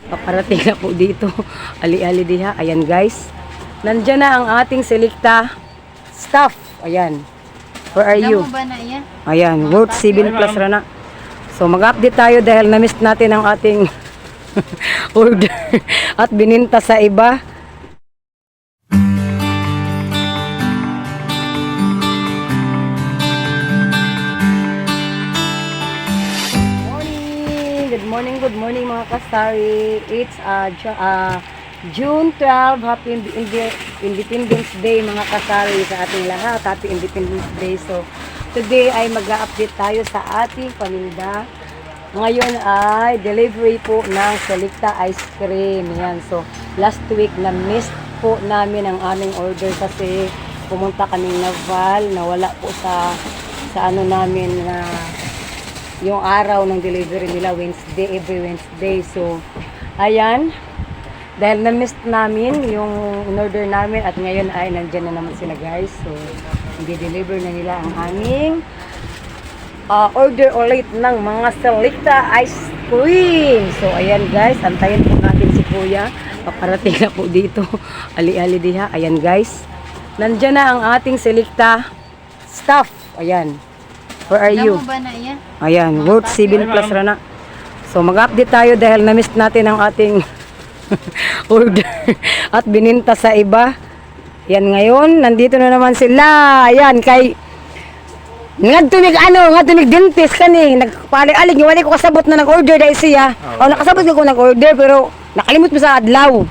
Paparating na po dito. Ali-ali diha. Ayan guys. Nandyan na ang ating selecta staff. Ayan. Where are you? Damo ba na iya? Ayan. Worth 7 plus rana. So mag-update tayo dahil na-miss natin ang ating order at bininta sa iba. Good morning mga kasari. It's June 12. Happy Independence Day mga kasari sa ating lahat. Happy Independence Day. So today ay mag-update tayo sa ating paninda. Ngayon ay delivery po ng Selecta Ice Cream. Yan. So last week na miss po namin ang aming order kasi pumunta kaming Naval, nawala po sa ano namin na yung araw ng delivery nila, Wednesday, every Wednesday. So, ayan. Dahil na-miss namin yung in-order namin at ngayon ay nandyan na naman sila guys. So, i-deliver na nila ang aming order ulit ng mga Selecta Ice Cream. So, ayan guys. Antayin po natin si Kuya. Paparating na po dito. Ali-ali diha. Ayan guys. Nandyan na ang ating Selecta staff. Ayan. Where are you? Damo ba na iya? Ayan, worth 7 plus rana. So mag-update tayo dahil na-miss natin ang ating order at bininta sa iba. Yan ngayon, nandito na naman sila. Ayan, kay ngadtumig dentist kani, nagpali-alig, wala ko kasabot na nag-order dahil siya. O nakasabot ko nag-order pero nakalimot mo sa adlaw.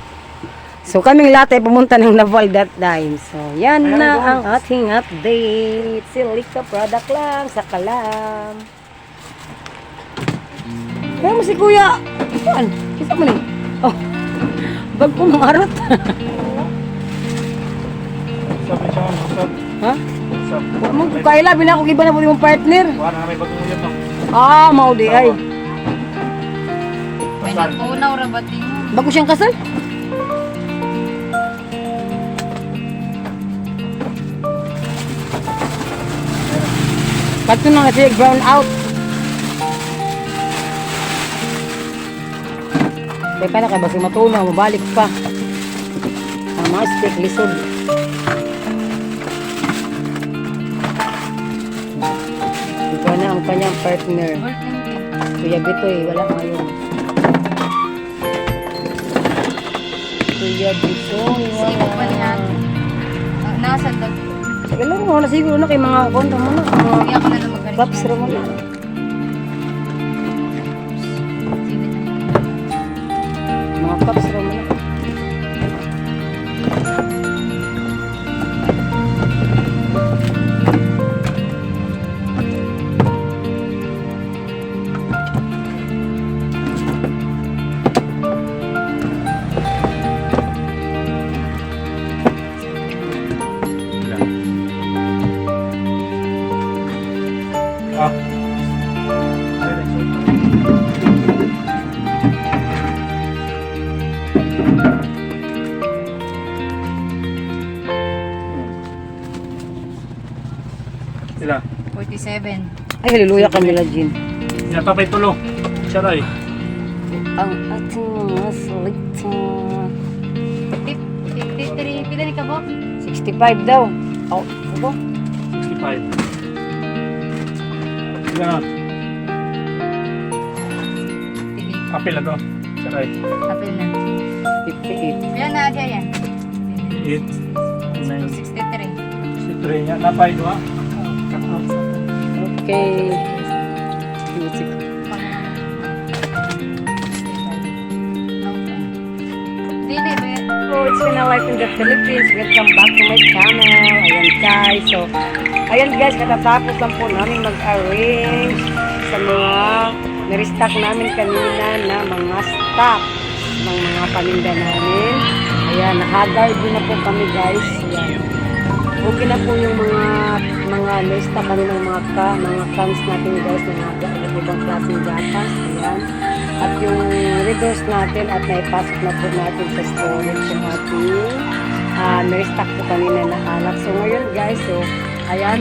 So kaming lahat ay pumunta ng Naval that time. So yan na ang ating update. Selecta product lang sa Kalam. Kaya mo si Kuya. Saan? Kisa mo ni? Oh. Bag ko mangarot. Sabi siya, usap. Ha? Usap. Huwag mo kaila, binako iba na po yung partner. Wala na may bagong uyap no? Mau di ay. May nag-unaw rabating mo. Bago siyang kasal? Pagto na kasi brown out. Kaya pa na kaya basi matunaw, mabalik pa. Ang mga steak lisod. Ito na ang kanyang partner. Kuya Bitoy, wala ngayon. Kuya Bitoy, Sino pa yan? Nasa dag. Alam mo, nasiguro na kay mga konta mo na. Iyak na lang magkaroon. Paps raman na. Mga paps raman na. Ah. Sila. 47. Ay, haliluya Camila Jean. Sila tapay tulo. Siya ray. Ang ating mga Selecta. 53. Pila ni ka bo? 65 daw. Oh, ano? 65. Sila na. Apil na to. Siya ray. Apil na. 58. Pila na siya yan? 8. 9. 63. 63 niya. Napay doa. Okay. Dili ba? So, it's been a life in the Philippines. Welcome back to my channel. Ayan guys. So, ayan guys, katatapos lang po namin mag-arrange sa mga na-restock namin kanina na mga stock ng mga paninda namin. Ayan, nakaguard din na po kami guys. Ayan. Okay na po yung mga na-restock kanina ng mga cans natin guys, ng mga ibang klaseng gatas. Ayan. At yung reverse natin at naipasok na po natin sa storage yung ating na-restock po kanina na alak. So ngayon guys, so ayan,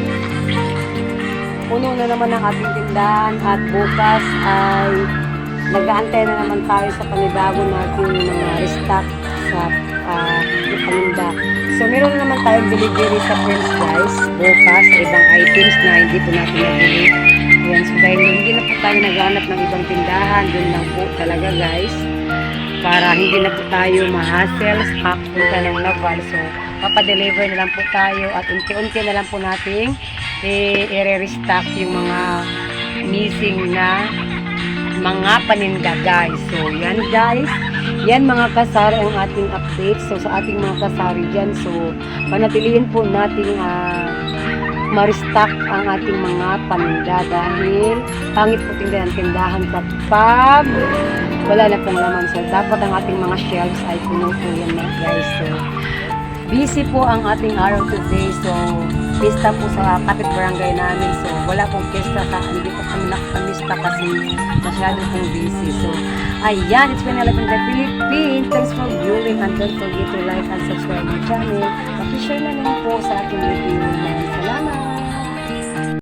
puno na naman ang ating tindahan at bukas ay nag-aantay na naman tayo sa panibago nating mga restock sa paninda. So, meron na naman tayong delivery sa friends guys, bukas sa ibang items na hindi po natin nabili. Ayan, so dahil hindi na po tayo naghanap ng ibang tindahan, dun lang po talaga guys, para hindi na po tayo ma-hassle sa papunta ng Naval. So, papadeliver na lang po tayo at unti-unti na lang po nating i-restock yung mga missing na mga paninda guys. So, yan guys. Yan mga kasari ang ating update. So, sa ating mga kasari dyan. So, panatilihin po nating ma-restock ang ating mga paninda dahil pangit po tingnan ang tindahan kapag wala na pong laman. So, dapat ang ating mga shelves ay puno po yan mga guys. So, busy po ang ating araw today. So, pista po sa kapit barangay namin. So, wala pong pista sa hindi po kami nakapamista kasi masyado pong busy. So, ayan, it's been 11 the Philippines. Thanks for viewing and don't forget to like and subscribe my channel. Pakishare na lang po sa ating video.